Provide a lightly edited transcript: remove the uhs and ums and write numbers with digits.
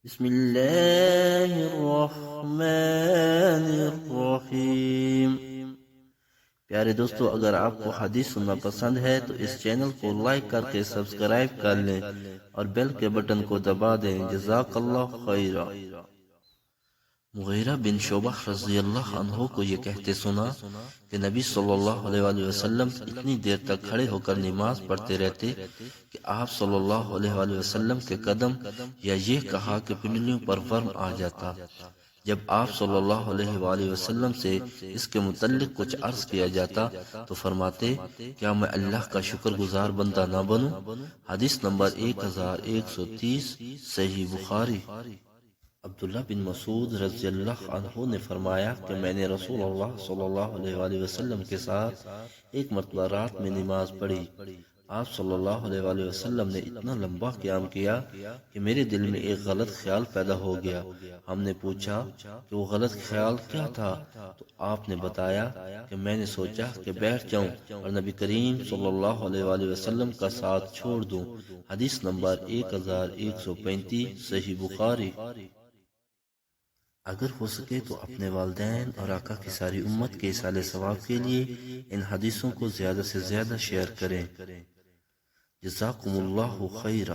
بسم اللہ الرحمن الرحیم۔ پیارے دوستو، اگر آپ کو حدیث سننا پسند ہے تو اس چینل کو لائک کر کے سبسکرائب کر لیں اور بیل کے بٹن کو دبا دیں۔ جزاک اللہ خیرا۔ مغیرہ بن شعبہ رضی اللہ عنہ کو یہ کہتے سنا کہ نبی صلی اللہ علیہ وآلہ وسلم اتنی دیر تک کھڑے ہو کر نماز پڑھتے رہتے کہ آپ صلی اللہ علیہ وآلہ وسلم کے قدم یا یہ کہا کہ پنڈلیوں پر ورم آ جاتا۔ جب آپ صلی اللہ علیہ وآلہ وسلم سے اس کے متعلق کچھ عرض کیا جاتا تو فرماتے، کیا میں اللہ کا شکر گزار بندہ نہ بنوں؟ حدیث نمبر 1130، صحیح بخاری۔ عبداللہ بن مسعود رضی اللہ عنہ نے فرمایا کہ میں نے رسول اللہ صلی اللہ علیہ وآلہ وسلم کے ساتھ ایک مرتبہ رات میں نماز پڑھی۔ آپ صلی اللہ علیہ وآلہ وسلم نے اتنا لمبا قیام کیا کہ میرے دل میں ایک غلط خیال پیدا ہو گیا۔ ہم نے پوچھا کہ وہ غلط خیال کیا تھا؟ تو آپ نے بتایا کہ میں نے سوچا کہ بیٹھ جاؤں اور نبی کریم صلی اللہ علیہ وآلہ وسلم کا ساتھ چھوڑ دوں۔ حدیث نمبر 1135، صحیح بخاری۔ اگر ہو سکے تو اپنے والدین اور آقا کی ساری امت کے ایصال ثواب کے لیے ان حدیثوں کو زیادہ سے زیادہ شیئر کریں۔ جزاکم اللہ خیرا۔